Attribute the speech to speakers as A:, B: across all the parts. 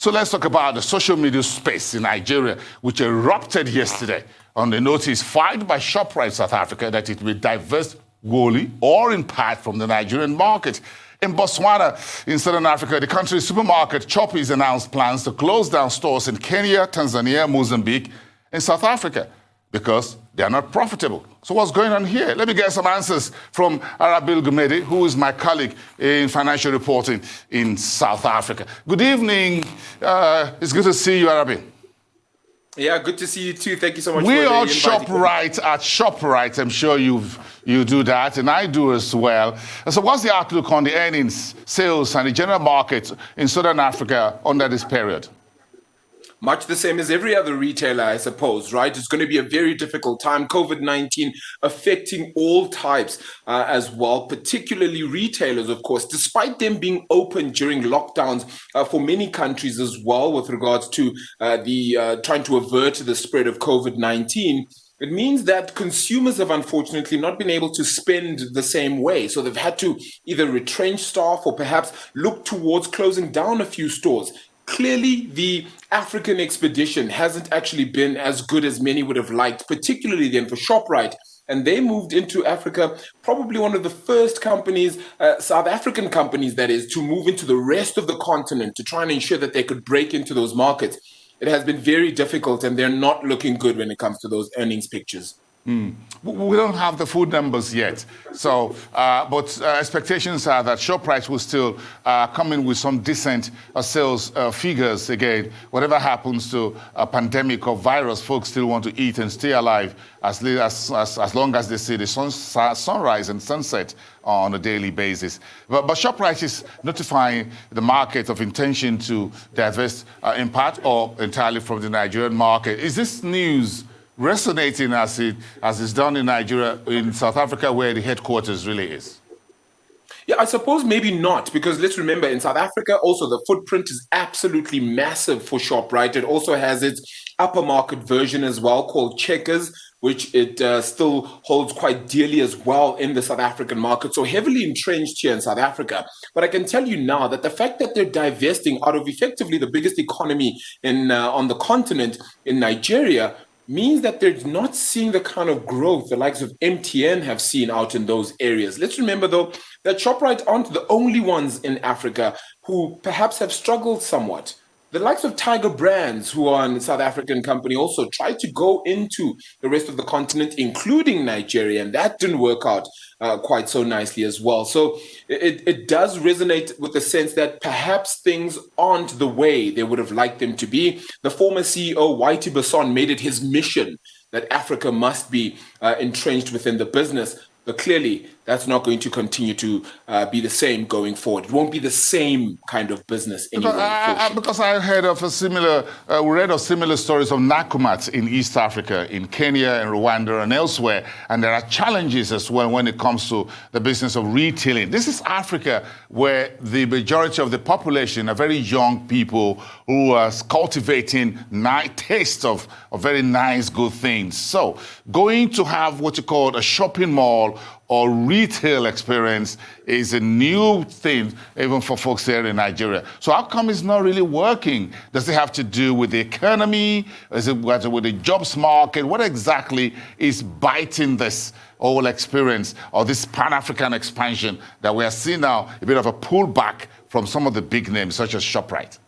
A: So let's talk about the social media space in Nigeria, which erupted yesterday on the notice filed by Shoprite South Africa that it will divest wholly or in part from the Nigerian market. In Botswana, in Southern Africa, the country's supermarket Choppies announced plans to close down stores in Kenya, Tanzania, Mozambique, and South Africa because they are not profitable. So what's going on here? Let me get some answers from Arabile Gumede, who is my colleague in financial reporting in South Africa. Good evening. It's good to see you, Arabile.
B: Yeah, good to see you too. Thank you so much.
A: We all shop right at Shoprite. I'm sure you do that, and I do as well. And so what's the outlook on the earnings, sales, and the general market in Southern Africa under this period?
B: Much the same as every other retailer, I suppose, right? It's going to be a very difficult time. COVID-19 affecting all types as well, particularly retailers, of course, despite them being open during lockdowns for many countries as well with regards to trying to avert the spread of COVID-19. It means that consumers have unfortunately not been able to spend the same way. So they've had to either retrench staff or perhaps look towards closing down a few stores. Clearly, the African expedition hasn't actually been as good as many would have liked, particularly then for Shoprite. And they moved into Africa, probably one of the first companies, South African companies, that is, to move into the rest of the continent to try and ensure that they could break into those markets. It has been very difficult, and they're not looking good when it comes to those earnings pictures.
A: We don't have the full numbers yet, so but expectations are that Shoprite will still come in with some decent sales figures again. Whatever happens to a pandemic or virus, folks still want to eat and stay alive as long as they see the sunrise and sunset on a daily basis. But Shoprite is notifying the market of intention to divest in part or entirely from the Nigerian market. Is this news resonating as it's done in Nigeria, in South Africa, where the headquarters really is?
B: Yeah, I suppose maybe not, because let's remember in South Africa also the footprint is absolutely massive for Shoprite. It also has its upper market version as well called Checkers, which it still holds quite dearly as well in the South African market. So heavily entrenched here in South Africa. But I can tell you now that the fact that they're divesting out of effectively the biggest economy on the continent in Nigeria means that they're not seeing the kind of growth the likes of MTN have seen out in those areas. Let's remember, though, that Shoprite aren't the only ones in Africa who perhaps have struggled somewhat. The likes of Tiger Brands, who are a South African company, also tried to go into the rest of the continent, including Nigeria, and that didn't work out quite so nicely as well. So it does resonate with the sense that perhaps things aren't the way they would have liked them to be. The former CEO, Whitey Basson, made it his mission that Africa must be entrenched within the business. But clearly, that's not going to continue to be the same going forward. It won't be the same kind of business anymore.
A: Because I heard of we read of similar stories of Nakumatt in East Africa, in Kenya and Rwanda and elsewhere. And there are challenges as well when it comes to the business of retailing. This is Africa, where the majority of the population are very young people who are cultivating taste of very nice, good things. So going to have what you call a shopping mall or retail experience is a new thing, even for folks here in Nigeria. So how come it's not really working? Does it have to do with the economy? Is it with the jobs market? What exactly is biting this whole experience or this Pan-African expansion that we are seeing now, a bit of a pullback from some of the big names, such as Shoprite?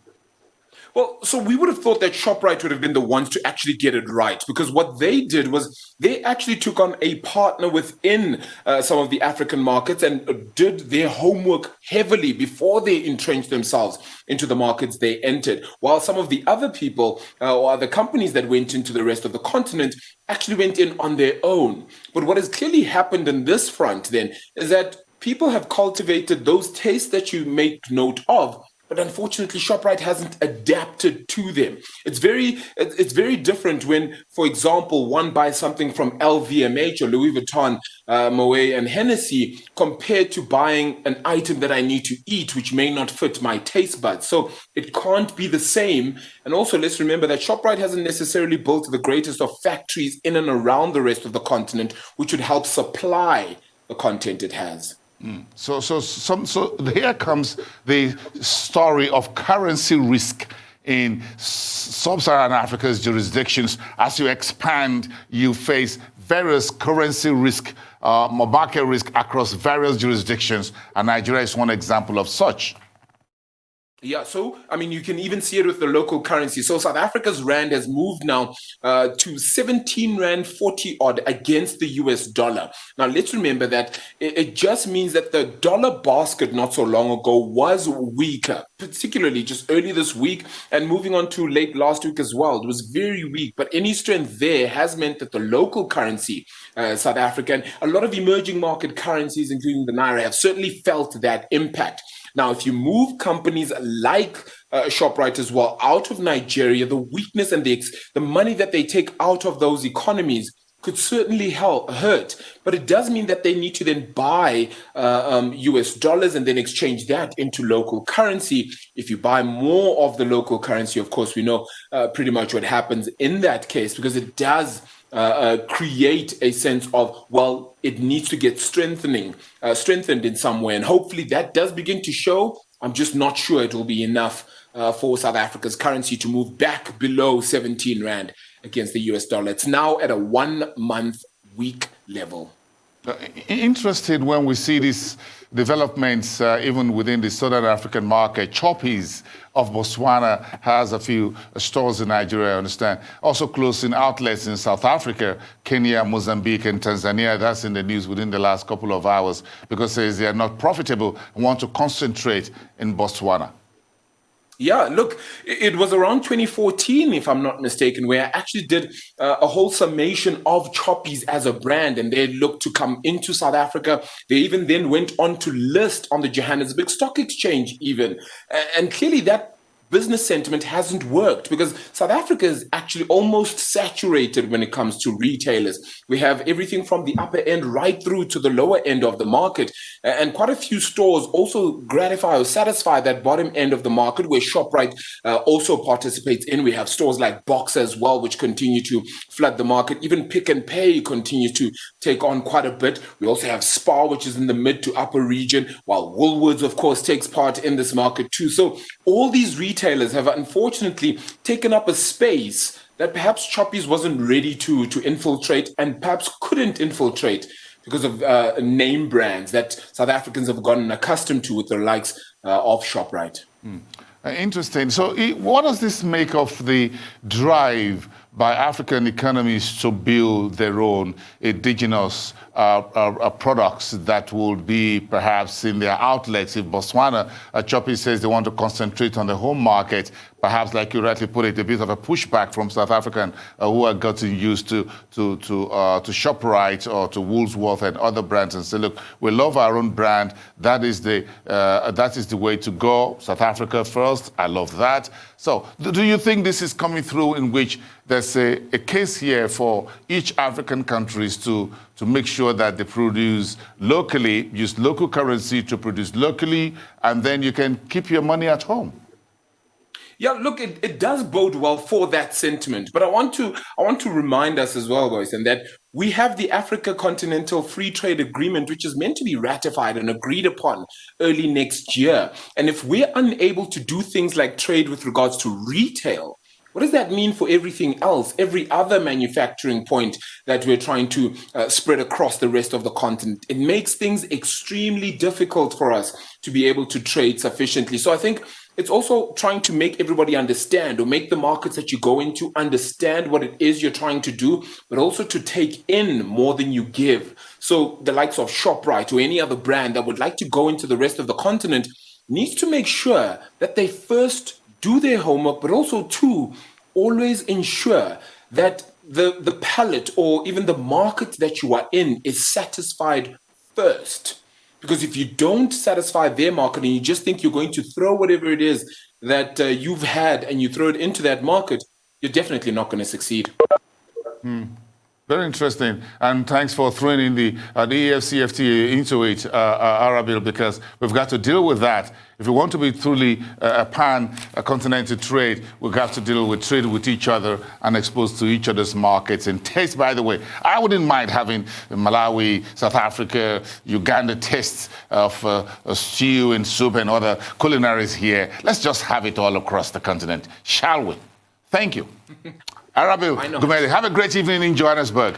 B: Well, so we would have thought that Shoprite would have been the ones to actually get it right, because what they did was they actually took on a partner within some of the African markets and did their homework heavily before they entrenched themselves into the markets they entered, while some of the other people or other companies that went into the rest of the continent actually went in on their own. But what has clearly happened in this front then is that people have cultivated those tastes that you make note of, but unfortunately, Shoprite hasn't adapted to them. It's very different when, for example, one buys something from LVMH or Louis Vuitton, Moet and Hennessy, compared to buying an item that I need to eat, which may not fit my taste buds. So it can't be the same. And also, let's remember that Shoprite hasn't necessarily built the greatest of factories in and around the rest of the continent, which would help supply the content it has. So here comes the story of currency risk
A: in sub-Saharan Africa's jurisdictions. As you expand, you face various currency risk, market risk across various jurisdictions, and Nigeria is one example of such.
B: Yeah, so I mean, you can even see it with the local currency. So South Africa's rand has moved now to 17 rand 40 odd against the US dollar. Now, let's remember that it just means that the dollar basket not so long ago was weaker, particularly just early this week and moving on to late last week as well. It was very weak, but any strength there has meant that the local currency, South Africa, and a lot of emerging market currencies, including the Naira, have certainly felt that impact. Now, if you move companies like Shoprite as well out of Nigeria, the weakness and the money that they take out of those economies could certainly hurt. But it does mean that they need to then buy US dollars and then exchange that into local currency. If you buy more of the local currency, of course, we know pretty much what happens in that case, because it does create a sense of, well, it needs to get strengthened in some way. And hopefully that does begin to show. I'm just not sure it will be enough for South Africa's currency to move back below 17 rand against the US dollar. It's now at a 1 month weak level.
A: Interested when we see these developments even within the Southern African market. Choppies of Botswana has a few stores in Nigeria, I understand. Also closing outlets in South Africa, Kenya, Mozambique, and Tanzania. That's in the news within the last couple of hours because they are not profitable and want to concentrate in Botswana.
B: Yeah, look, it was around 2014, if I'm not mistaken, where I actually did a whole summation of Choppies as a brand, and they looked to come into South Africa. They even then went on to list on the Johannesburg Stock Exchange even. And clearly that business sentiment hasn't worked because South Africa is actually almost saturated when it comes to retailers. We have everything from the upper end right through to the lower end of the market. And quite a few stores also gratify or satisfy that bottom end of the market where Shoprite also participates in. We have stores like Boxer as well, which continue to flood the market. Even Pick n Pay continues to take on quite a bit. We also have Spar, which is in the mid to upper region, while Woolworths, of course, takes part in this market too. So all these retailers have unfortunately taken up a space that perhaps Choppies wasn't ready to infiltrate and perhaps couldn't infiltrate because of name brands that South Africans have gotten accustomed to with the likes of Shoprite.
A: Interesting. So what does this make of the drive by African economies to build their own indigenous products that will be perhaps in their outlets? If Botswana, Choppies says they want to concentrate on the home market, perhaps, like you rightly put it, a bit of a pushback from South African who are gotten used to Shoprite or to Woolworths and other brands and say, look, we love our own brand. That is the way to go. South Africa first. I love that. So do you think this is coming through in which there's a case here for each African countries to make sure that they produce locally, use local currency to produce locally, and then you can keep your money at home?
B: Yeah, look, it does bode well for that sentiment. But I want to remind us as well, boys, and that we have the Africa Continental Free Trade Agreement, which is meant to be ratified and agreed upon early next year. And if we're unable to do things like trade with regards to retail, what does that mean for everything else, every other manufacturing point that we're trying to spread across the rest of the continent? It makes things extremely difficult for us to be able to trade sufficiently. So I think it's also trying to make everybody understand, or make the markets that you go into understand what it is you're trying to do, but also to take in more than you give. So the likes of Shoprite or any other brand that would like to go into the rest of the continent needs to make sure that they first do their homework, but also to always ensure that the palette or even the market that you are in is satisfied first. Because if you don't satisfy their market and you just think you're going to throw whatever it is that you've had and you throw it into that market, you're definitely not going to succeed.
A: Very interesting, and thanks for throwing in the EFCFTA into it, Arabile, because we've got to deal with that. If we want to be truly a pan-continental trade, we've got to deal with trade with each other and exposed to each other's markets. And taste, by the way, I wouldn't mind having Malawi, South Africa, Uganda tastes of stew and soup and other culinaries here. Let's just have it all across the continent, shall we? Thank you. Arabile Gumede, have a great evening in Johannesburg.